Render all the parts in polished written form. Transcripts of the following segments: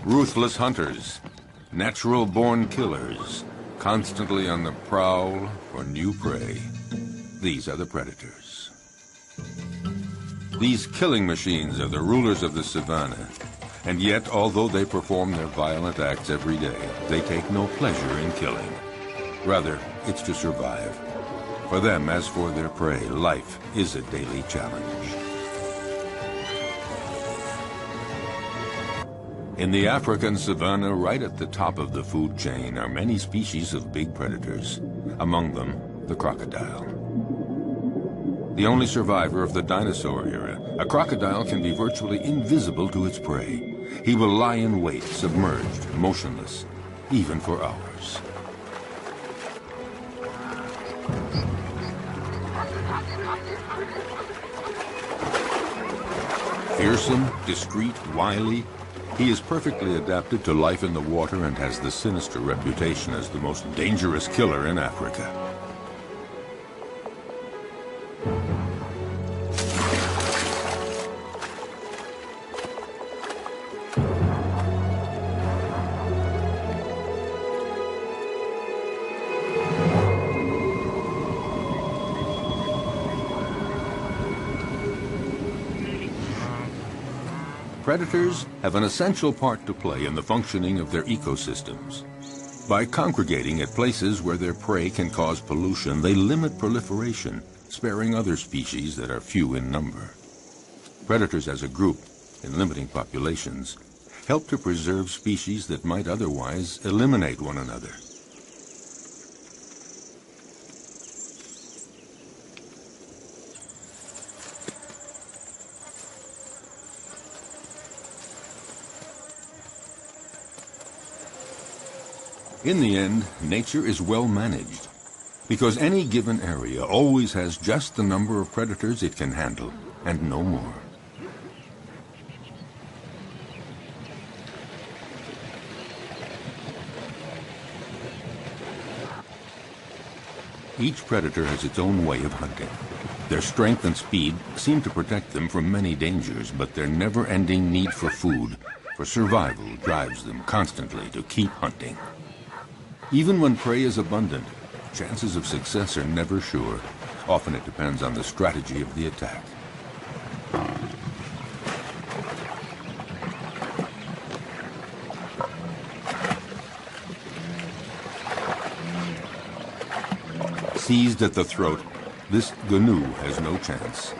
Ruthless hunters, natural-born killers, constantly on the prowl for new prey. These are the predators. These killing machines are the rulers of the savannah. And yet, although they perform their violent acts every day, they take no pleasure in killing. Rather, it's to survive. For them, as for their prey, life is a daily challenge. In the African savanna, right at the top of the food chain, are many species of big predators. Among them, the crocodile. The only survivor of the dinosaur era, a crocodile can be virtually invisible to its prey. He will lie in wait, submerged, motionless, even for hours. Fearsome, discreet, wily, he is perfectly adapted to life in the water and has the sinister reputation as the most dangerous killer in Africa. Predators have an essential part to play in the functioning of their ecosystems. By congregating at places where their prey can cause pollution, they limit proliferation, sparing other species that are few in number. Predators as a group, in limiting populations, help to preserve species that might otherwise eliminate one another. In the end, nature is well managed, because any given area always has just the number of predators it can handle, and no more. Each predator has its own way of hunting. Their strength and speed seem to protect them from many dangers, but their never-ending need for food, for survival, drives them constantly to keep hunting. Even when prey is abundant, chances of success are never sure. Often it depends on the strategy of the attack. Seized at the throat, this gnu has no chance.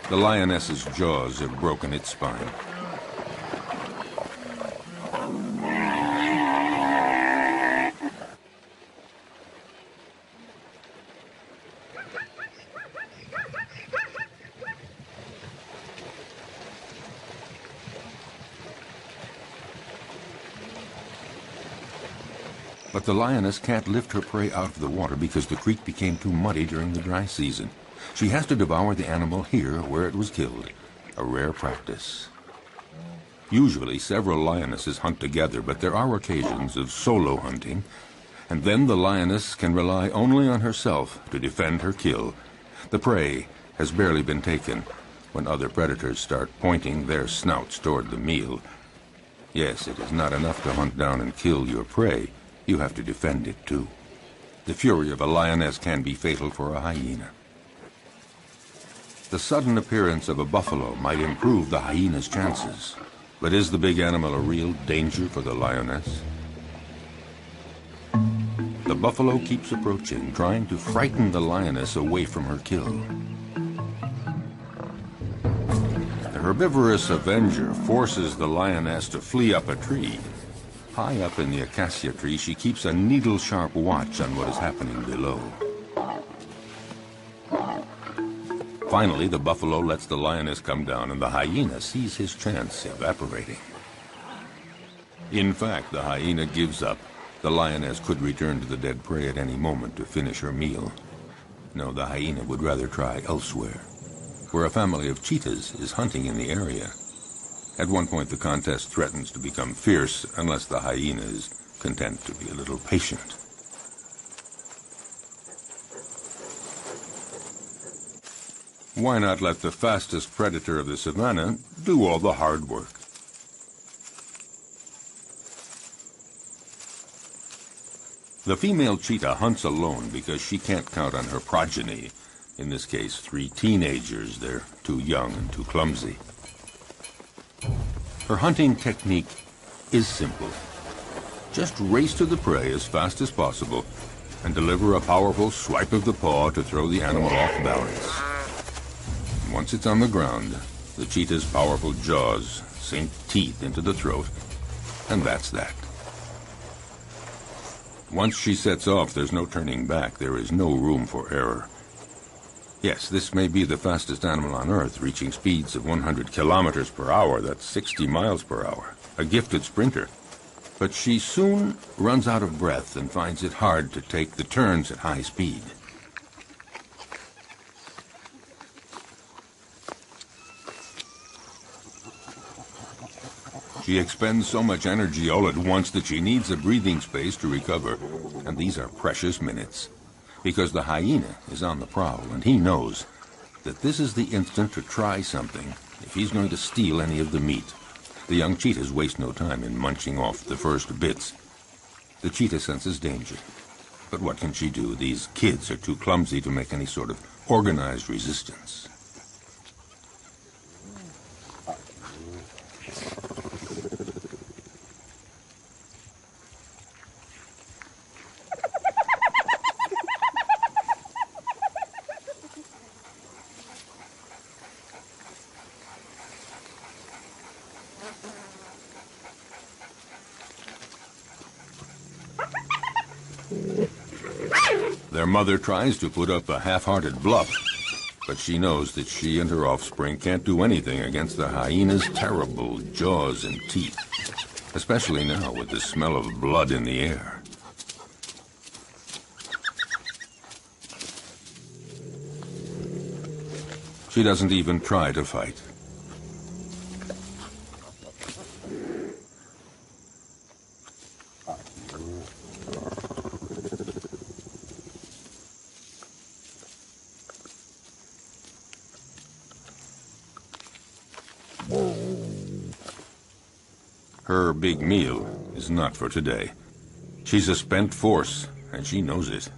The lioness's jaws have broken its spine. But the lioness can't lift her prey out of the water because the creek became too muddy during the dry season. She has to devour the animal here where it was killed, a rare practice. Usually several lionesses hunt together, but there are occasions of solo hunting, and then the lioness can rely only on herself to defend her kill. The prey has barely been taken when other predators start pointing their snouts toward the meal. Yes, it is not enough to hunt down and kill your prey. You have to defend it, too. The fury of a lioness can be fatal for a hyena. The sudden appearance of a buffalo might improve the hyena's chances. But is the big animal a real danger for the lioness? The buffalo keeps approaching, trying to frighten the lioness away from her kill. The herbivorous avenger forces the lioness to flee up a tree. High up in the acacia tree, she keeps a needle-sharp watch on what is happening below. Finally, the buffalo lets the lioness come down, and the hyena sees his chance evaporating. In fact, the hyena gives up. The lioness could return to the dead prey at any moment to finish her meal. No, the hyena would rather try elsewhere, where a family of cheetahs is hunting in the area. At one point, the contest threatens to become fierce unless the hyena is content to be a little patient. Why not let the fastest predator of the savannah do all the hard work? The female cheetah hunts alone because she can't count on her progeny. In this case, 3 teenagers. They're too young and too clumsy. Her hunting technique is simple. Just race to the prey as fast as possible and deliver a powerful swipe of the paw to throw the animal off balance. Once it's on the ground, the cheetah's powerful jaws sink teeth into the throat, and that's that. Once she sets off, there's no turning back. There is no room for error. Yes, this may be the fastest animal on Earth, reaching speeds of 100 kilometers per hour. That's 60 miles per hour. A gifted sprinter. But she soon runs out of breath and finds it hard to take the turns at high speed. She expends so much energy all at once that she needs a breathing space to recover, and these are precious minutes, because the hyena is on the prowl, and he knows that this is the instant to try something if he's going to steal any of the meat. The young cheetahs waste no time in munching off the first bits. The cheetah senses danger, but what can she do? These kids are too clumsy to make any sort of organized resistance. Their mother tries to put up a half-hearted bluff, but she knows that she and her offspring can't do anything against the hyena's terrible jaws and teeth, especially now with the smell of blood in the air. She doesn't even try to fight. Her big meal is not for today. She's a spent force, and she knows it.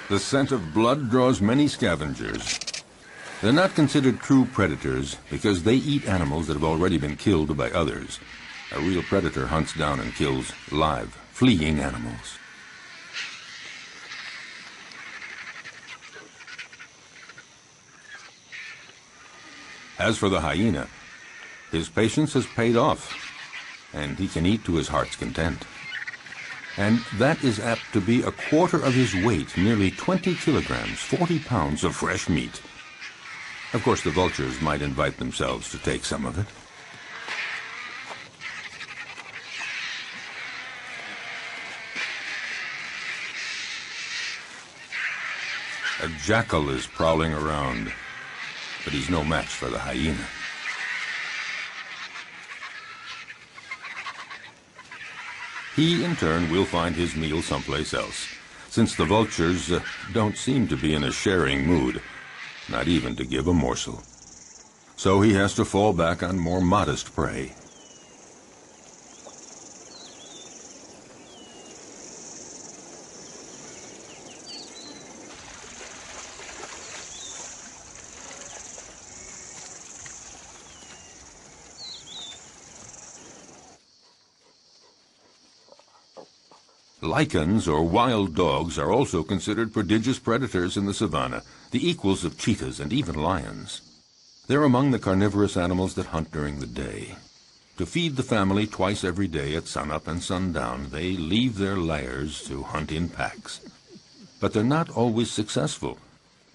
The scent of blood draws many scavengers. They're not considered true predators because they eat animals that have already been killed by others. A real predator hunts down and kills live, fleeing animals. As for the hyena, his patience has paid off, and he can eat to his heart's content. And that is apt to be a quarter of his weight, nearly 20 kilograms, 40 pounds of fresh meat. Of course, the vultures might invite themselves to take some of it. A jackal is prowling around, but he's no match for the hyena. He, in turn, will find his meal someplace else, since the vultures don't seem to be in a sharing mood, not even to give a morsel. So he has to fall back on more modest prey. Lichens, or wild dogs, are also considered prodigious predators in the savanna, the equals of cheetahs and even lions. They're among the carnivorous animals that hunt during the day. To feed the family twice every day at sunup and sundown, they leave their lairs to hunt in packs. But they're not always successful,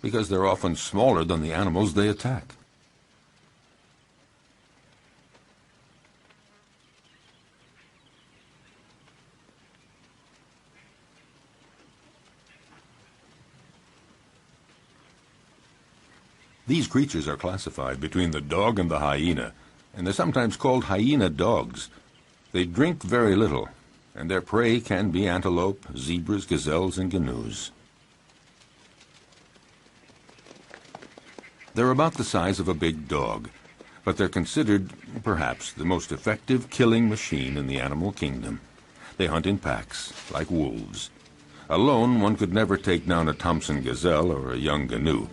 because they're often smaller than the animals they attack. These creatures are classified between the dog and the hyena, and they're sometimes called hyena dogs. They drink very little, and their prey can be antelope, zebras, gazelles, and gnus. They're about the size of a big dog, but they're considered, perhaps, the most effective killing machine in the animal kingdom. They hunt in packs, like wolves. Alone, one could never take down a Thompson gazelle or a young gnu.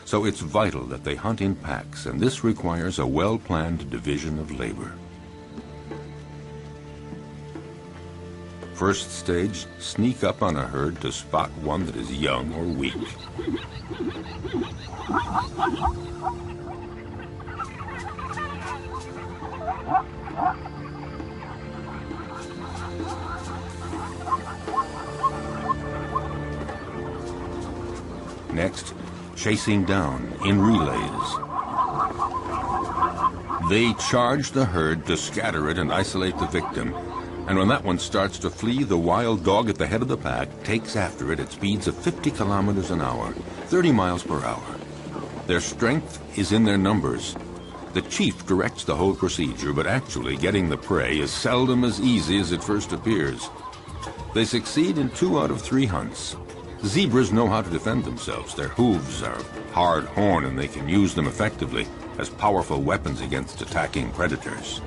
So it's vital that they hunt in packs, and this requires a well-planned division of labor. First stage, sneak up on a herd to spot one that is young or weak. Next, chasing down in relays. They charge the herd to scatter it and isolate the victim. And when that one starts to flee, the wild dog at the head of the pack takes after it at speeds of 50 kilometers an hour, 30 miles per hour. Their strength is in their numbers. The chief directs the whole procedure, but actually getting the prey is seldom as easy as it first appears. They succeed in 2 out of 3 hunts. Zebras know how to defend themselves. Their hooves are hard horn, and they can use them effectively as powerful weapons against attacking predators.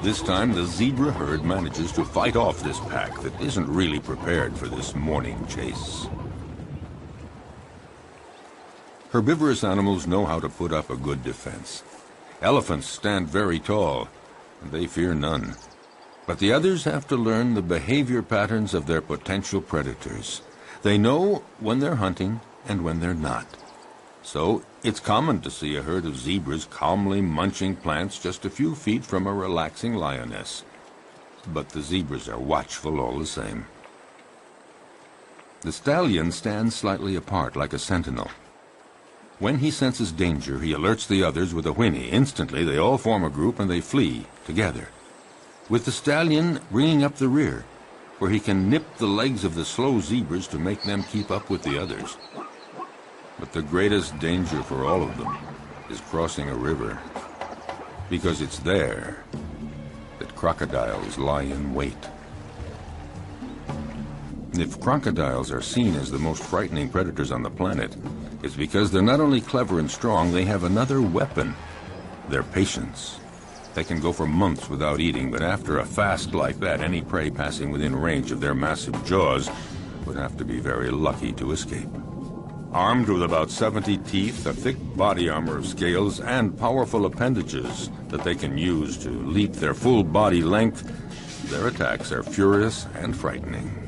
This time, the zebra herd manages to fight off this pack that isn't really prepared for this morning chase. Herbivorous animals know how to put up a good defense. Elephants stand very tall, and they fear none. But the others have to learn the behavior patterns of their potential predators. They know when they're hunting and when they're not. So it's common to see a herd of zebras calmly munching plants just a few feet from a relaxing lioness. But the zebras are watchful all the same. The stallion stands slightly apart like a sentinel. When he senses danger, he alerts the others with a whinny. Instantly, they all form a group and they flee together, with the stallion bringing up the rear, where he can nip the legs of the slow zebras to make them keep up with the others. But the greatest danger for all of them is crossing a river, because it's there that crocodiles lie in wait. If crocodiles are seen as the most frightening predators on the planet, it's because they're not only clever and strong, they have another weapon: their patience. They can go for months without eating, but after a fast like that, any prey passing within range of their massive jaws would have to be very lucky to escape. Armed with about 70 teeth, a thick body armor of scales, and powerful appendages that they can use to leap their full body length, their attacks are furious and frightening.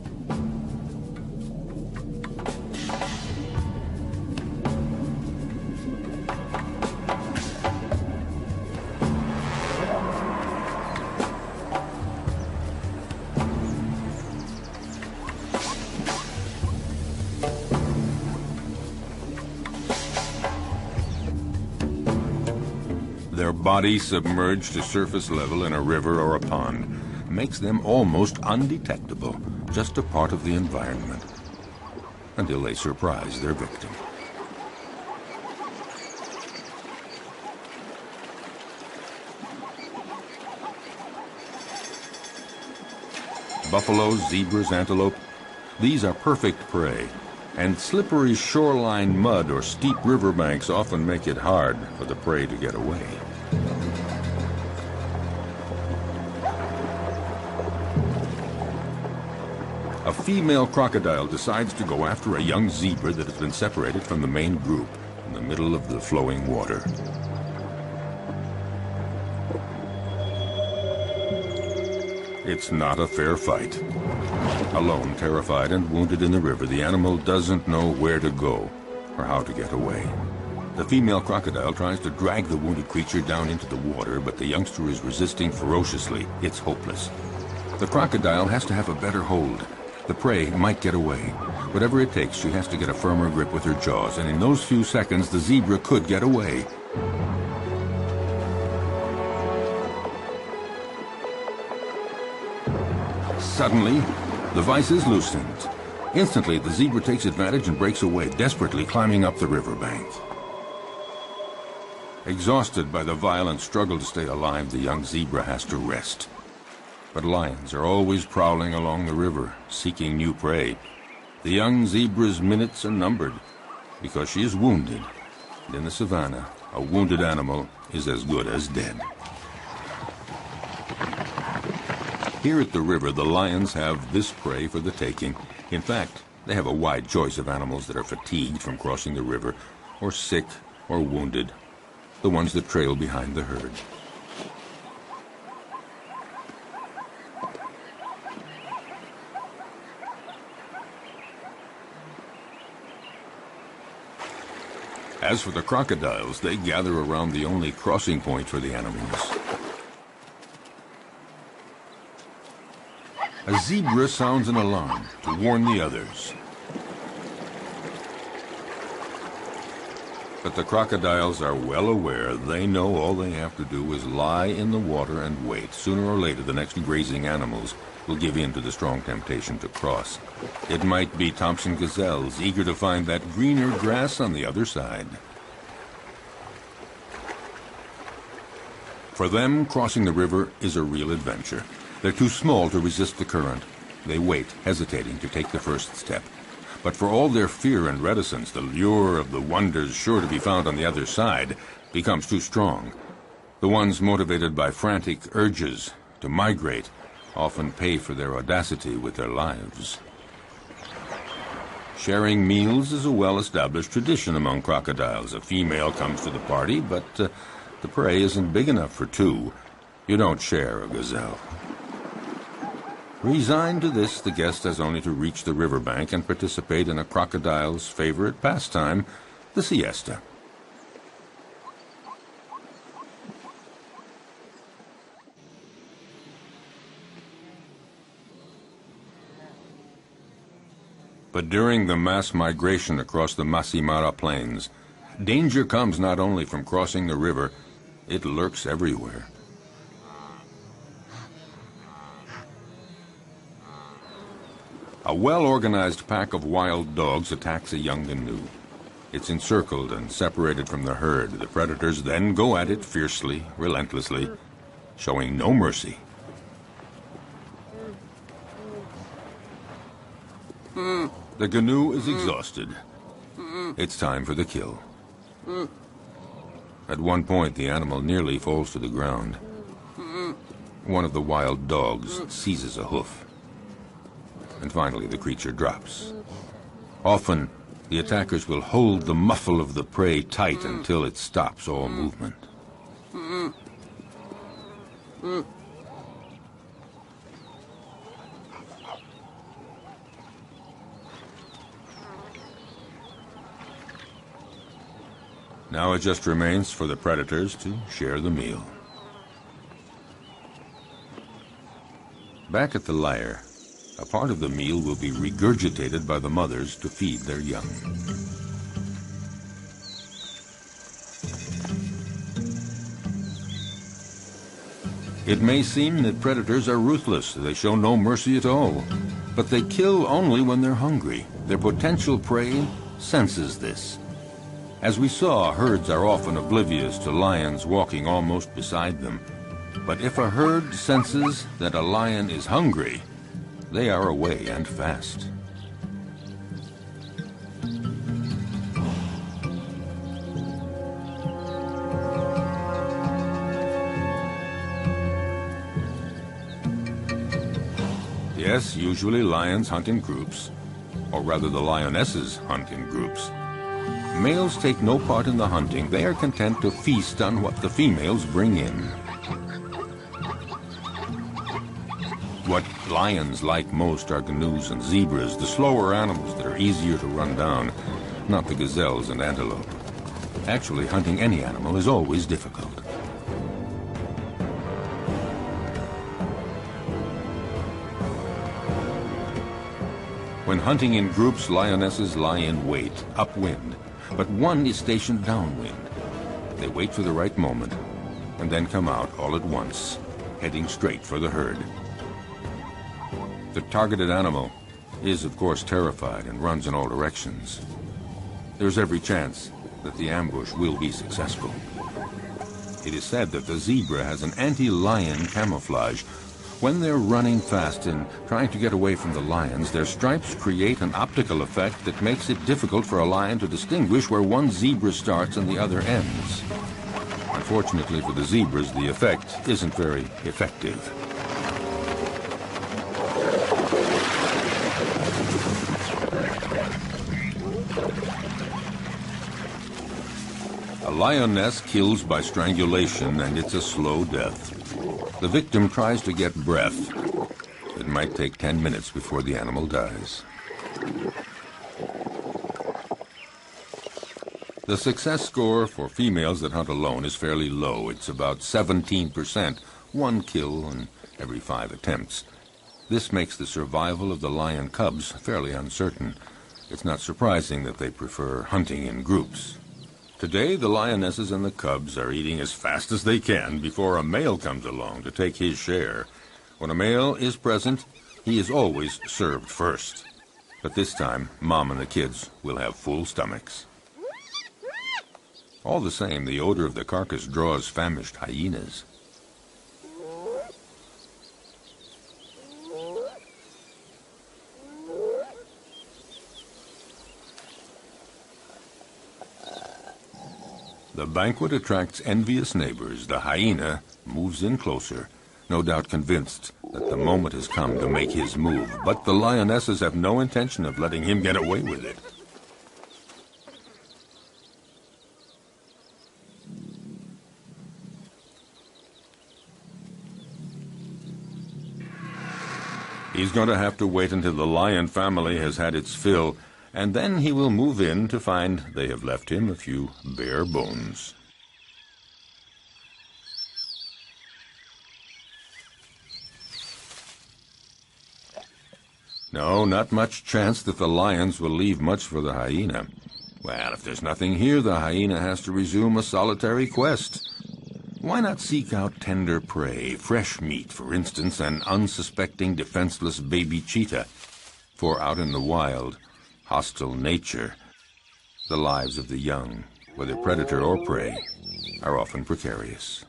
Their body submerged to surface level in a river or a pond makes them almost undetectable, just a part of the environment, until they surprise their victim. Buffaloes, zebras, antelope, these are perfect prey. And slippery shoreline mud or steep riverbanks often make it hard for the prey to get away. A female crocodile decides to go after a young zebra that has been separated from the main group in the middle of the flowing water. It's not a fair fight. Alone, terrified and wounded in the river, the animal doesn't know where to go or how to get away. The female crocodile tries to drag the wounded creature down into the water, but the youngster is resisting ferociously. It's hopeless. The crocodile has to have a better hold. The prey might get away. Whatever it takes, she has to get a firmer grip with her jaws, and in those few seconds, the zebra could get away. Suddenly, the vise is loosened. Instantly, the zebra takes advantage and breaks away, desperately climbing up the riverbank. Exhausted by the violent struggle to stay alive, the young zebra has to rest. But lions are always prowling along the river, seeking new prey. The young zebra's minutes are numbered because she is wounded. And in the savannah, a wounded animal is as good as dead. Here at the river, the lions have this prey for the taking. In fact, they have a wide choice of animals that are fatigued from crossing the river, or sick, or wounded, the ones that trail behind the herd. As for the crocodiles, they gather around the only crossing point for the animals. A zebra sounds an alarm to warn the others. But the crocodiles are well aware. They know all they have to do is lie in the water and wait. Sooner or later, the next grazing animals will give in to the strong temptation to cross. It might be Thompson gazelles, eager to find that greener grass on the other side. For them, crossing the river is a real adventure. They're too small to resist the current. They wait, hesitating to take the first step. But for all their fear and reticence, the lure of the wonders sure to be found on the other side becomes too strong. The ones motivated by frantic urges to migrate often pay for their audacity with their lives. Sharing meals is a well-established tradition among crocodiles. A female comes to the party, but the prey isn't big enough for two. You don't share a gazelle. Resigned to this, the guest has only to reach the riverbank and participate in a crocodile's favorite pastime, the siesta. But during the mass migration across the Masimara Plains, danger comes not only from crossing the river, it lurks everywhere. A well-organized pack of wild dogs attacks a young gnu. It's encircled and separated from the herd. The predators then go at it fiercely, relentlessly, showing no mercy. The gnu is exhausted. It's time for the kill. At one point, the animal nearly falls to the ground. One of the wild dogs seizes a hoof. And finally, the creature drops. Often, the attackers will hold the muffle of the prey tight until it stops all movement. Now it just remains for the predators to share the meal. Back at the lair, a part of the meal will be regurgitated by the mothers to feed their young. It may seem that predators are ruthless. They show no mercy at all. But they kill only when they're hungry. Their potential prey senses this. As we saw, herds are often oblivious to lions walking almost beside them. But if a herd senses that a lion is hungry, they are away and fast. Yes, usually lions hunt in groups, or rather the lionesses hunt in groups. Males take no part in the hunting. They are content to feast on what the females bring in. What lions like most are gnus and zebras, the slower animals that are easier to run down, not the gazelles and antelope. Actually, hunting any animal is always difficult. When hunting in groups, lionesses lie in wait, upwind, but one is stationed downwind. They wait for the right moment, and then come out all at once, heading straight for the herd. The targeted animal is, of course, terrified and runs in all directions. There's every chance that the ambush will be successful. It is said that the zebra has an anti-lion camouflage. When they're running fast and trying to get away from the lions, their stripes create an optical effect that makes it difficult for a lion to distinguish where one zebra starts and the other ends. Unfortunately for the zebras, the effect isn't very effective. A lioness kills by strangulation, and it's a slow death. The victim tries to get breath. It might take 10 minutes before the animal dies. The success score for females that hunt alone is fairly low. It's about 17%, one kill in every 5 attempts. This makes the survival of the lion cubs fairly uncertain. It's not surprising that they prefer hunting in groups. Today, the lionesses and the cubs are eating as fast as they can before a male comes along to take his share. When a male is present, he is always served first. But this time, Mom and the kids will have full stomachs. All the same, the odor of the carcass draws famished hyenas. The banquet attracts envious neighbors. The hyena moves in closer, no doubt convinced that the moment has come to make his move. But the lionesses have no intention of letting him get away with it. He's going to have to wait until the lion family has had its fill, and then he will move in to find they have left him a few bare bones. No, not much chance that the lions will leave much for the hyena. Well, if there's nothing here, the hyena has to resume a solitary quest. Why not seek out tender prey, fresh meat, for instance, an unsuspecting, defenseless baby cheetah? For out in the wild, hostile nature, the lives of the young, whether predator or prey, are often precarious.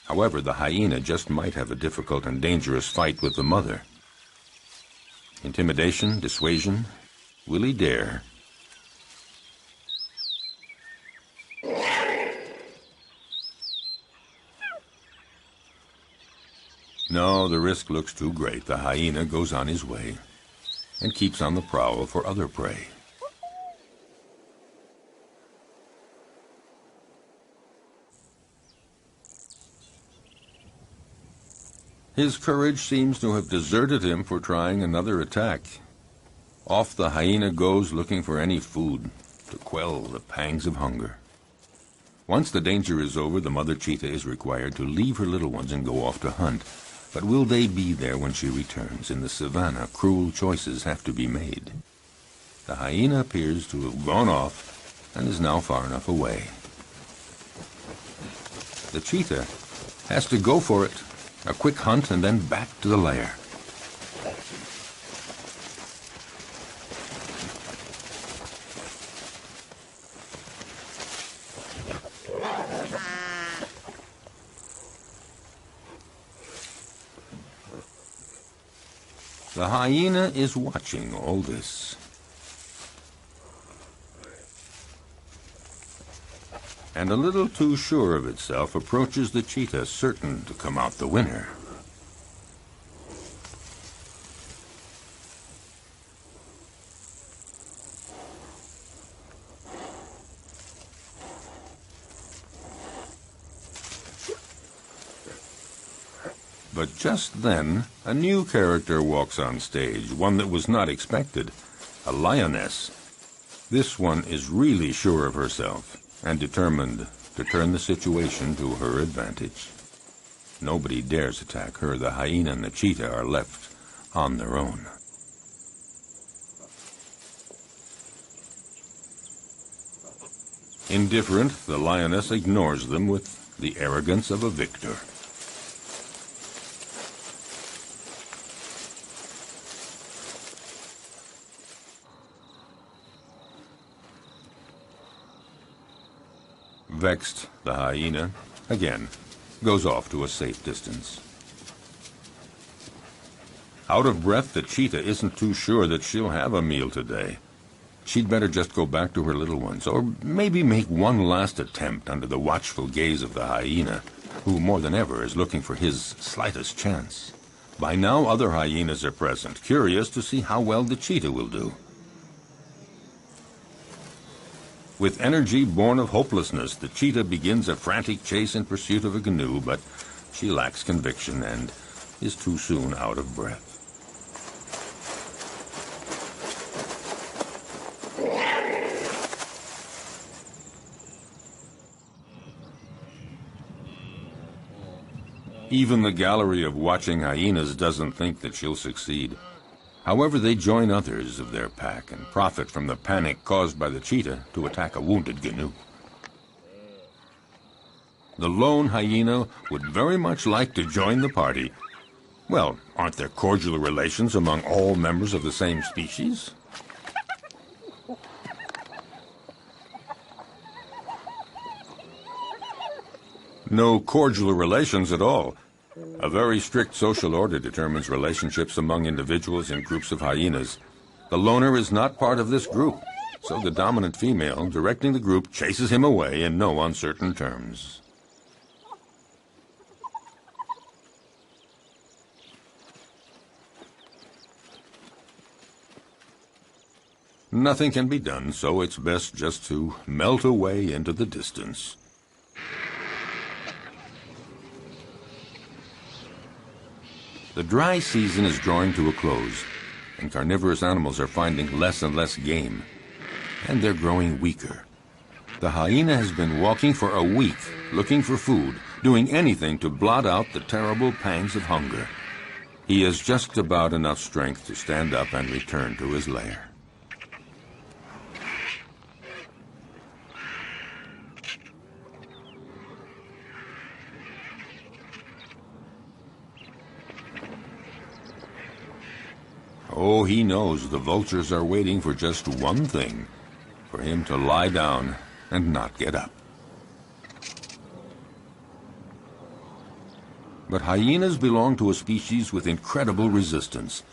However, the hyena just might have a difficult and dangerous fight with the mother. Intimidation, dissuasion, will he dare? No, the risk looks too great. The hyena goes on his way and keeps on the prowl for other prey. His courage seems to have deserted him for trying another attack. Off the hyena goes looking for any food to quell the pangs of hunger. Once the danger is over, the mother cheetah is required to leave her little ones and go off to hunt. But will they be there when she returns? In the savannah, cruel choices have to be made. The hyena appears to have gone off and is now far enough away. The cheetah has to go for it. A quick hunt and then back to the lair. The hyena is watching all this. And a little too sure of itself approaches the cheetah, certain to come out the winner. But just then, a new character walks on stage, one that was not expected, a lioness. This one is really sure of herself and determined to turn the situation to her advantage. Nobody dares attack her. The hyena and the cheetah are left on their own. Indifferent, the lioness ignores them with the arrogance of a victor. Vexed, the hyena, again, goes off to a safe distance. Out of breath, the cheetah isn't too sure that she'll have a meal today. She'd better just go back to her little ones, or maybe make one last attempt under the watchful gaze of the hyena, who more than ever is looking for his slightest chance. By now, other hyenas are present, curious to see how well the cheetah will do. With energy born of hopelessness, the cheetah begins a frantic chase in pursuit of a canoe, but she lacks conviction and is too soon out of breath. Even the gallery of watching hyenas doesn't think that she'll succeed. However, they join others of their pack and profit from the panic caused by the cheetah to attack a wounded canoe. The lone hyena would very much like to join the party. Well, aren't there cordial relations among all members of the same species? No cordial relations at all. A very strict social order determines relationships among individuals in groups of hyenas. The loner is not part of this group, so the dominant female directing the group chases him away in no uncertain terms. Nothing can be done, so it's best just to melt away into the distance. The dry season is drawing to a close, and carnivorous animals are finding less and less game, and they're growing weaker. The hyena has been walking for a week, looking for food, doing anything to blot out the terrible pangs of hunger. He has just about enough strength to stand up and return to his lair. Oh, he knows the vultures are waiting for just one thing, for him to lie down and not get up. But hyenas belong to a species with incredible resistance.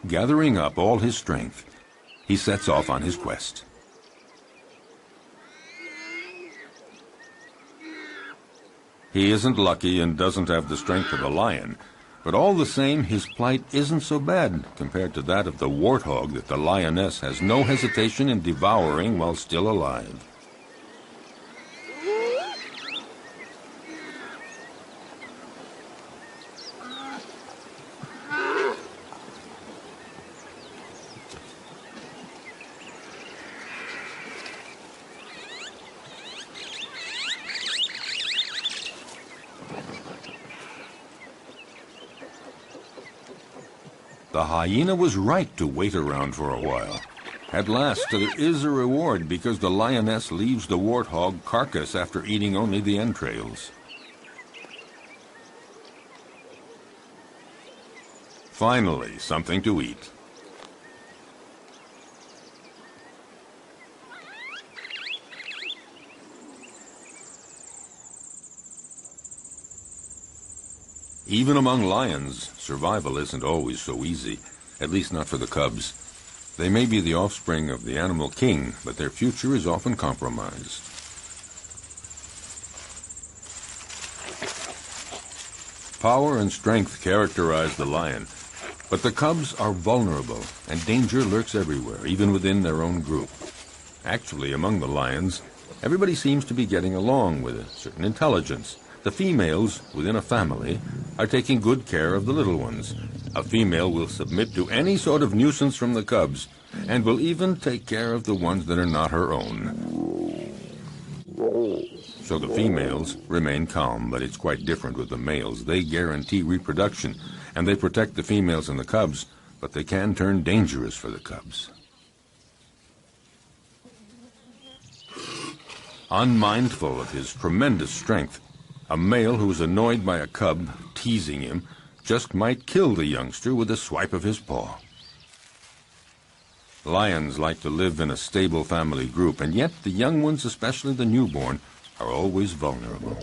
Gathering up all his strength, he sets off on his quest. He isn't lucky and doesn't have the strength of a lion, but all the same, his plight isn't so bad compared to that of the warthog that the lioness has no hesitation in devouring while still alive. The hyena was right to wait around for a while. At last, there is a reward because the lioness leaves the warthog carcass after eating only the entrails. Finally, something to eat. Even among lions, survival isn't always so easy, at least not for the cubs. They may be the offspring of the animal king, but their future is often compromised. Power and strength characterize the lion, but the cubs are vulnerable, and danger lurks everywhere, even within their own group. Actually, among the lions, everybody seems to be getting along with a certain intelligence. The females within a family are taking good care of the little ones. A female will submit to any sort of nuisance from the cubs, and will even take care of the ones that are not her own. So the females remain calm, but it's quite different with the males. They guarantee reproduction, and they protect the females and the cubs, but they can turn dangerous for the cubs. Unmindful of his tremendous strength, a male who is annoyed by a cub teasing him just might kill the youngster with a swipe of his paw. Lions like to live in a stable family group, and yet the young ones, especially the newborn, are always vulnerable.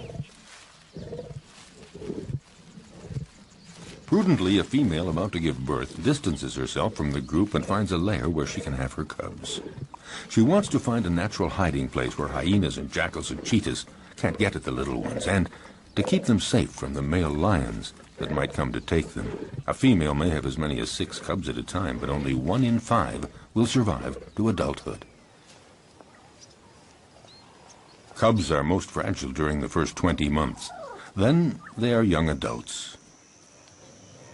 Prudently, a female about to give birth distances herself from the group and finds a lair where she can have her cubs. She wants to find a natural hiding place where hyenas and jackals and cheetahs can't get at the little ones, and to keep them safe from the male lions that might come to take them. A female may have as many as 6 cubs at a time, but only 1 in 5 will survive to adulthood. Cubs are most fragile during the first 20 months. Then they are young adults.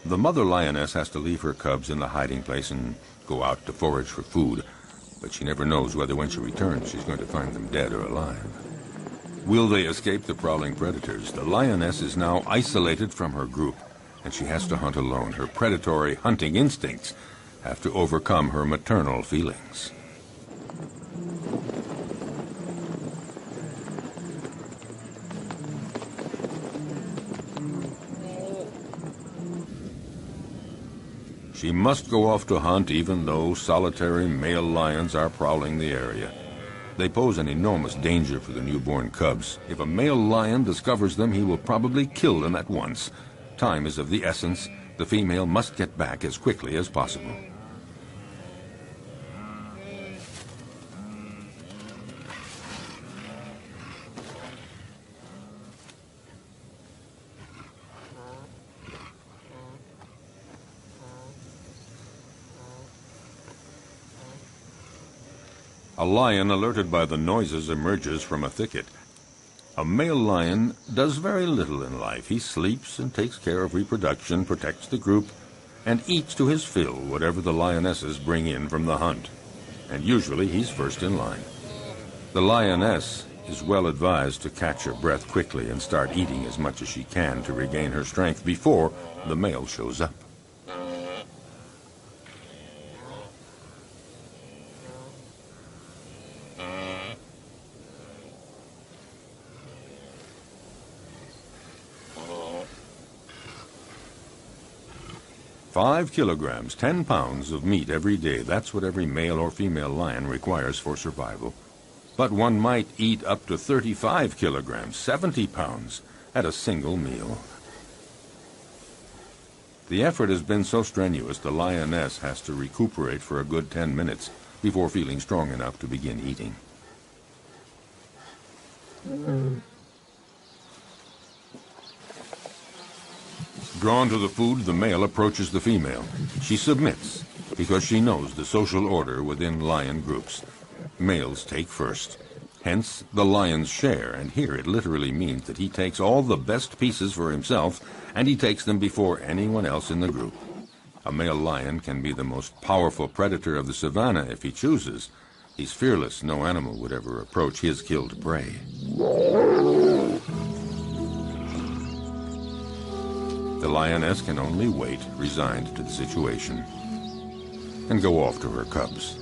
The mother lioness has to leave her cubs in the hiding place and go out to forage for food, but she never knows whether when she returns she's going to find them dead or alive. Will they escape the prowling predators? The lioness is now isolated from her group, and she has to hunt alone. Her predatory hunting instincts have to overcome her maternal feelings. She must go off to hunt even though solitary male lions are prowling the area. They pose an enormous danger for the newborn cubs. If a male lion discovers them, he will probably kill them at once. Time is of the essence. The female must get back as quickly as possible. A lion, alerted by the noises, emerges from a thicket. A male lion does very little in life. He sleeps and takes care of reproduction, protects the group, and eats to his fill whatever the lionesses bring in from the hunt. And usually he's first in line. The lioness is well advised to catch her breath quickly and start eating as much as she can to regain her strength before the male shows up. "5 kilograms, 10 pounds of meat every day. That's what every male or female lion requires for survival. But one might eat up to 35 kilograms, 70 pounds, at a single meal. The effort has been so strenuous, the lioness has to recuperate for a good 10 minutes before feeling strong enough to begin eating. Drawn to the food, the male approaches the female. She submits because she knows the social order within lion groups. Males take first. Hence the lion's share, and here it literally means that he takes all the best pieces for himself, and he takes them before anyone else in the group. A male lion can be the most powerful predator of the savannah if he chooses. He's fearless. No animal would ever approach his killed prey. The lioness can only wait, resigned to the situation, and go off to her cubs.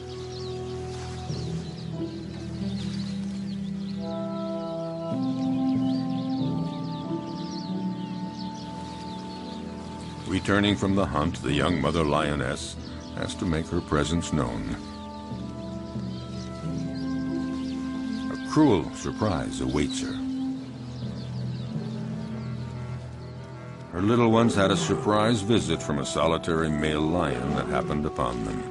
Returning from the hunt, the young mother lioness has to make her presence known. A cruel surprise awaits her. Her little ones had a surprise visit from a solitary male lion that happened upon them.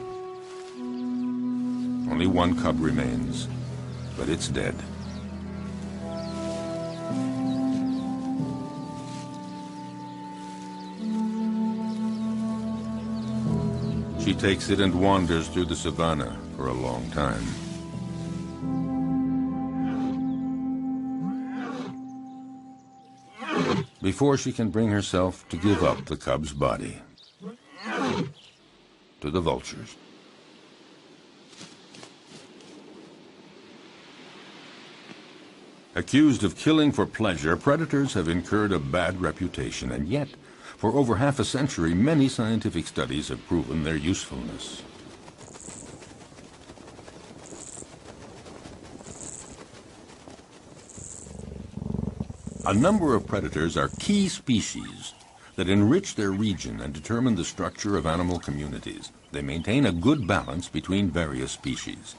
Only one cub remains, but it's dead. She takes it and wanders through the savannah for a long time. Before she can bring herself to give up the cub's body to the vultures. Accused of killing for pleasure, predators have incurred a bad reputation, and yet, for over half a century, many scientific studies have proven their usefulness. A number of predators are key species that enrich their region and determine the structure of animal communities. They maintain a good balance between various species.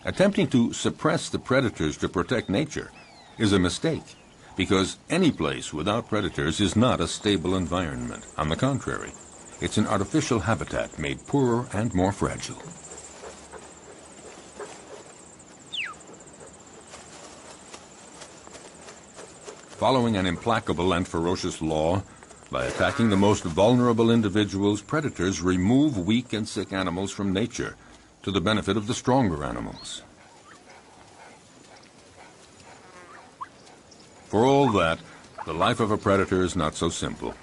Attempting to suppress the predators to protect nature is a mistake, because any place without predators is not a stable environment. On the contrary, it's an artificial habitat made poorer and more fragile. Following an implacable and ferocious law, by attacking the most vulnerable individuals, predators remove weak and sick animals from nature to the benefit of the stronger animals. For all that, the life of a predator is not so simple.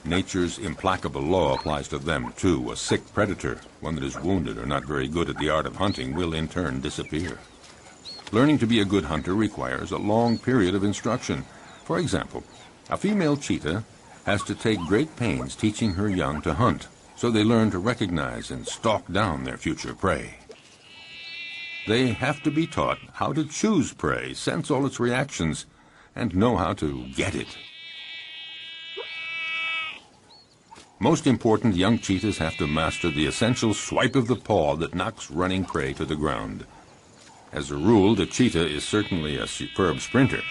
Nature's implacable law applies to them, too. A sick predator, one that is wounded or not very good at the art of hunting, will in turn disappear. Learning to be a good hunter requires a long period of instruction. For example, a female cheetah has to take great pains teaching her young to hunt, so they learn to recognize and stalk down their future prey. They have to be taught how to choose prey, sense all its reactions, and know how to get it. Most important, young cheetahs have to master the essential swipe of the paw that knocks running prey to the ground. As a rule, the cheetah is certainly a superb sprinter,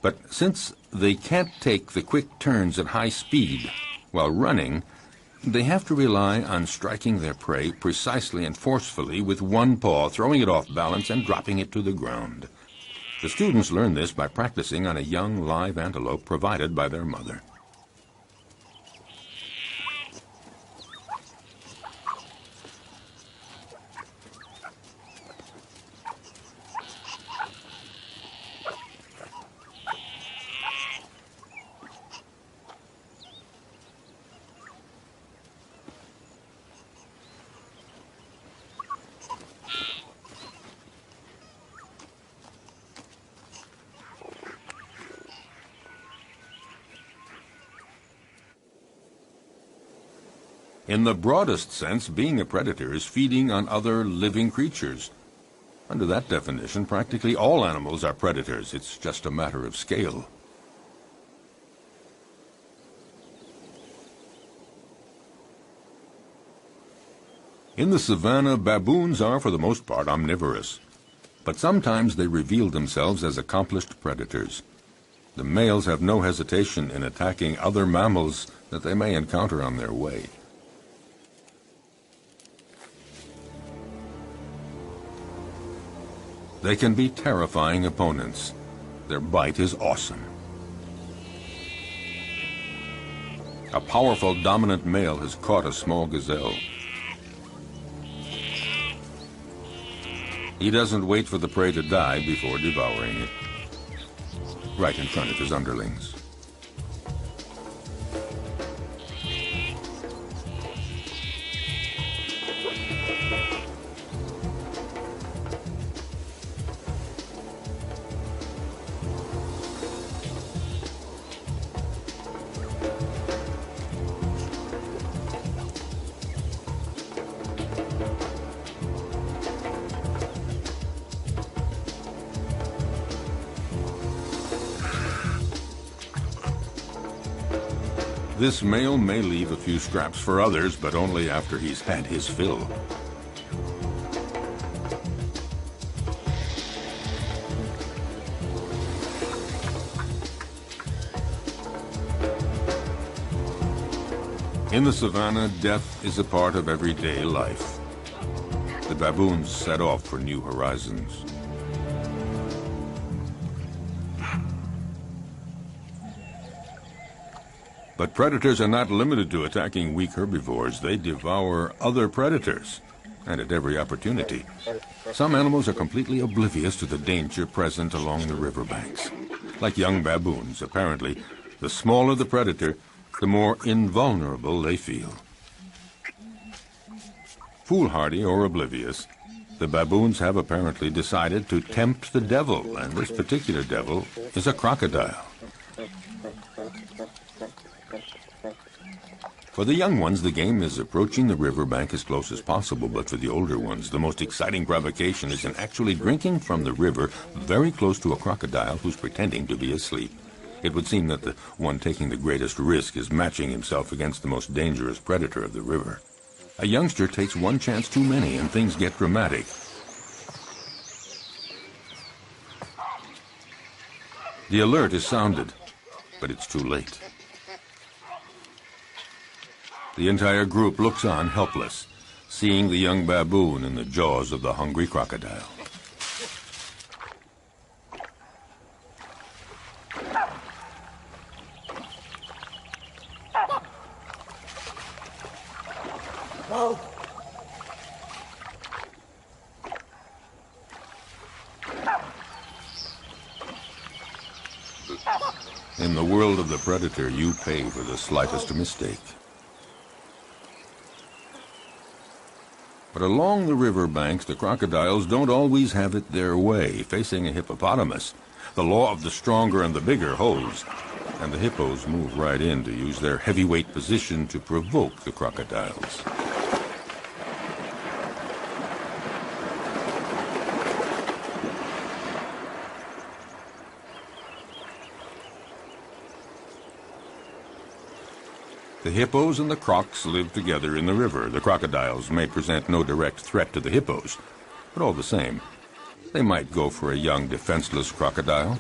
but since they can't take the quick turns at high speed while running, they have to rely on striking their prey precisely and forcefully with one paw, throwing it off balance and dropping it to the ground. The students learn this by practicing on a young live antelope provided by their mother. In the broadest sense, being a predator is feeding on other living creatures. Under that definition, practically all animals are predators. It's just a matter of scale. In the savannah, baboons are for the most part omnivorous, but sometimes they reveal themselves as accomplished predators. The males have no hesitation in attacking other mammals that they may encounter on their way. They can be terrifying opponents. Their bite is awesome. A powerful dominant male has caught a small gazelle. He doesn't wait for the prey to die before devouring it, right in front of his underlings. This male may leave a few scraps for others, but only after he's had his fill. In the savannah, death is a part of everyday life. The baboons set off for new horizons. But predators are not limited to attacking weak herbivores. They devour other predators, and at every opportunity. Some animals are completely oblivious to the danger present along the riverbanks. Like young baboons, apparently, the smaller the predator, the more invulnerable they feel. Foolhardy or oblivious, the baboons have apparently decided to tempt the devil, and this particular devil is a crocodile. For the young ones, the game is approaching the riverbank as close as possible, but for the older ones, the most exciting provocation is in actually drinking from the river very close to a crocodile who's pretending to be asleep. It would seem that the one taking the greatest risk is matching himself against the most dangerous predator of the river. A youngster takes one chance too many and things get dramatic. The alert is sounded, but it's too late. The entire group looks on helpless, seeing the young baboon in the jaws of the hungry crocodile. In the world of the predator, you pay for the slightest mistake. But along the river banks, the crocodiles don't always have it their way. Facing a hippopotamus, the law of the stronger and the bigger holds, and the hippos move right in to use their heavyweight position to provoke the crocodiles. The hippos and the crocs live together in the river. The crocodiles may present no direct threat to the hippos, but all the same, they might go for a young, defenseless crocodile.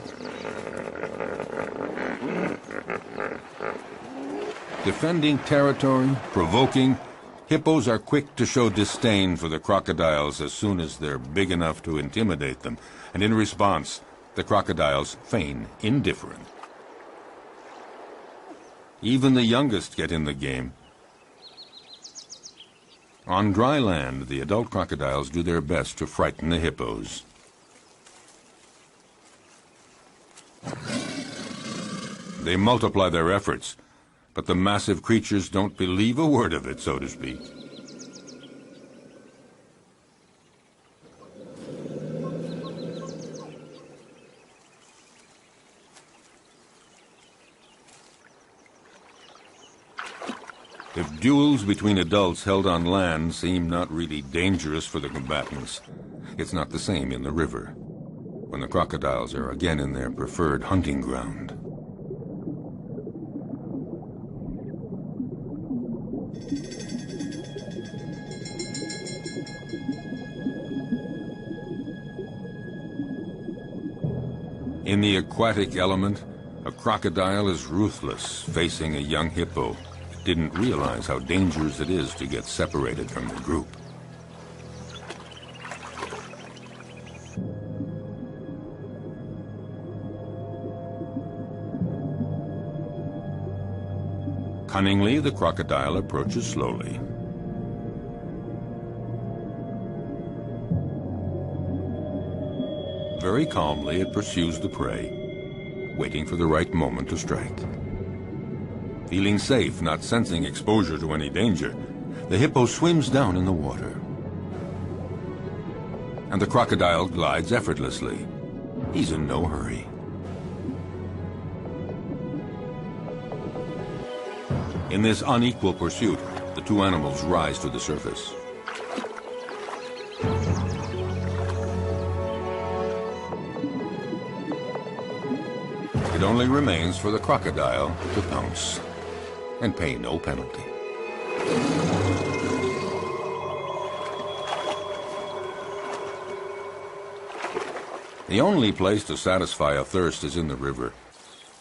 Defending territory, provoking, hippos are quick to show disdain for the crocodiles as soon as they're big enough to intimidate them, and in response, the crocodiles feign indifference. Even the youngest get in the game. On dry land, the adult crocodiles do their best to frighten the hippos. They multiply their efforts, but the massive creatures don't believe a word of it, so to speak. If duels between adults held on land seem not really dangerous for the combatants, it's not the same in the river, when the crocodiles are again in their preferred hunting ground. In the aquatic element, a crocodile is ruthless, facing a young hippo. Didn't realize how dangerous it is to get separated from the group. Cunningly, the crocodile approaches slowly. Very calmly, it pursues the prey, waiting for the right moment to strike. Feeling safe, not sensing exposure to any danger, the hippo swims down in the water. And the crocodile glides effortlessly. He's in no hurry. In this unequal pursuit, the two animals rise to the surface. It only remains for the crocodile to pounce and pay no penalty. The only place to satisfy a thirst is in the river,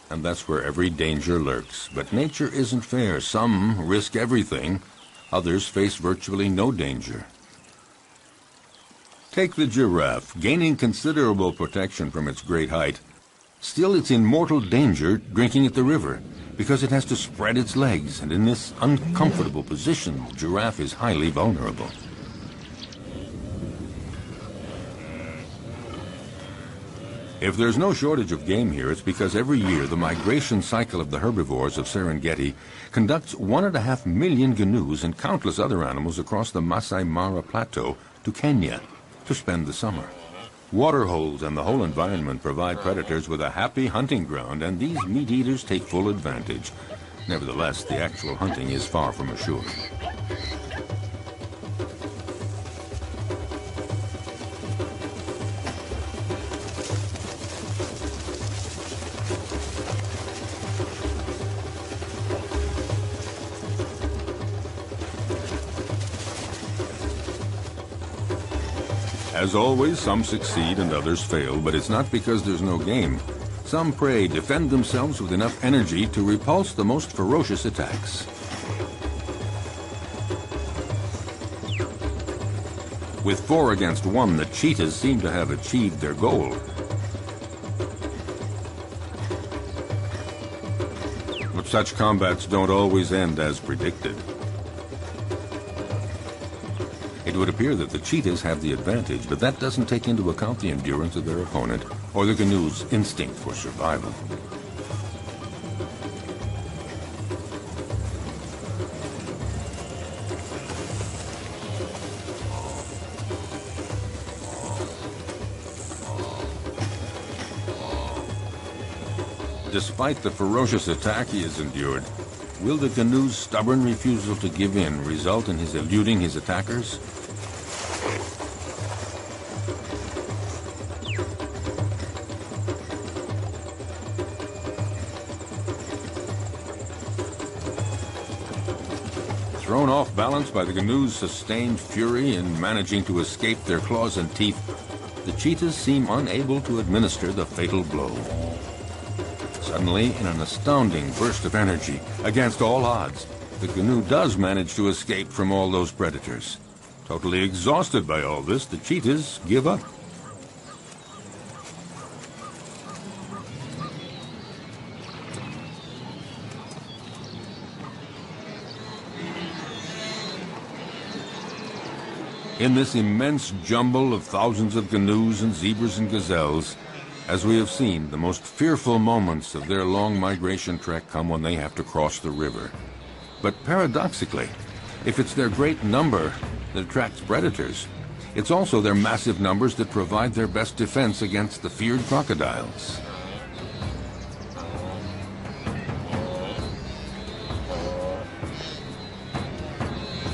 and that's where every danger lurks. But nature isn't fair. Some risk everything, others face virtually no danger. Take the giraffe, gaining considerable protection from its great height. Still, it's in mortal danger drinking at the river, because it has to spread its legs, and in this uncomfortable position, the giraffe is highly vulnerable. If there's no shortage of game here, it's because every year the migration cycle of the herbivores of Serengeti conducts 1.5 million gnus and countless other animals across the Masai Mara Plateau to Kenya to spend the summer. Waterholes and the whole environment provide predators with a happy hunting ground, and these meat-eaters take full advantage. Nevertheless, the actual hunting is far from assured. As always, some succeed and others fail, but it's not because there's no game. Some prey defend themselves with enough energy to repulse the most ferocious attacks. With 4 against 1, the cheetahs seem to have achieved their goal. But such combats don't always end as predicted. It would appear that the cheetahs have the advantage, but that doesn't take into account the endurance of their opponent or the canoe's instinct for survival. Despite the ferocious attack he has endured, will the canoe's stubborn refusal to give in result in his eluding his attackers? Thrown off balance by the canoe's sustained fury in managing to escape their claws and teeth, the cheetahs seem unable to administer the fatal blow. Suddenly, in an astounding burst of energy, against all odds, the canoe does manage to escape from all those predators. Totally exhausted by all this, the cheetahs give up. In this immense jumble of thousands of canoes and zebras and gazelles, as we have seen, the most fearful moments of their long migration trek come when they have to cross the river. But paradoxically, if it's their great number that attracts predators, it's also their massive numbers that provide their best defense against the feared crocodiles.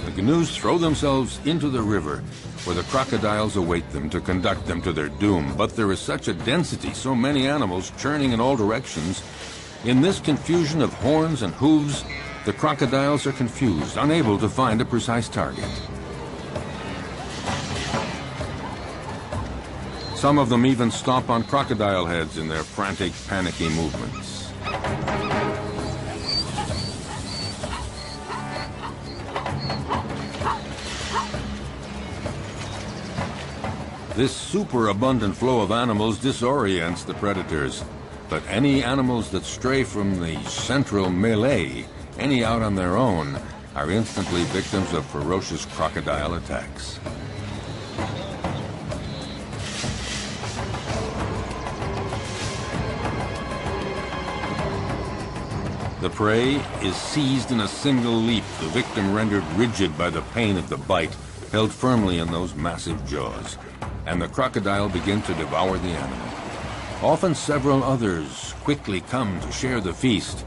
The canoes throw themselves into the river, where the crocodiles await them to conduct them to their doom. But there is such a density, so many animals churning in all directions. In this confusion of horns and hooves, the crocodiles are confused, unable to find a precise target. Some of them even stomp on crocodile heads in their frantic, panicky movements. This superabundant flow of animals disorients the predators, but any animals that stray from the central melee, any out on their own, are instantly victims of ferocious crocodile attacks. The prey is seized in a single leap, the victim rendered rigid by the pain of the bite, held firmly in those massive jaws, and the crocodile begins to devour the animal. Often several others quickly come to share the feast,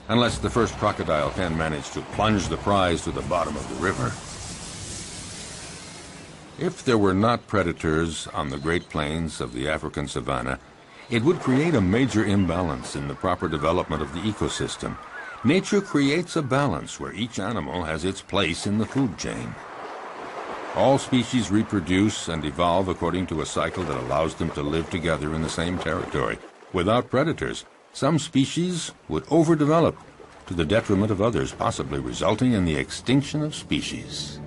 unless the first crocodile can manage to plunge the prize to the bottom of the river. If there were not predators on the Great Plains of the African savanna, it would create a major imbalance in the proper development of the ecosystem. Nature creates a balance where each animal has its place in the food chain. All species reproduce and evolve according to a cycle that allows them to live together in the same territory. Without predators, some species would overdevelop to the detriment of others, possibly resulting in the extinction of species.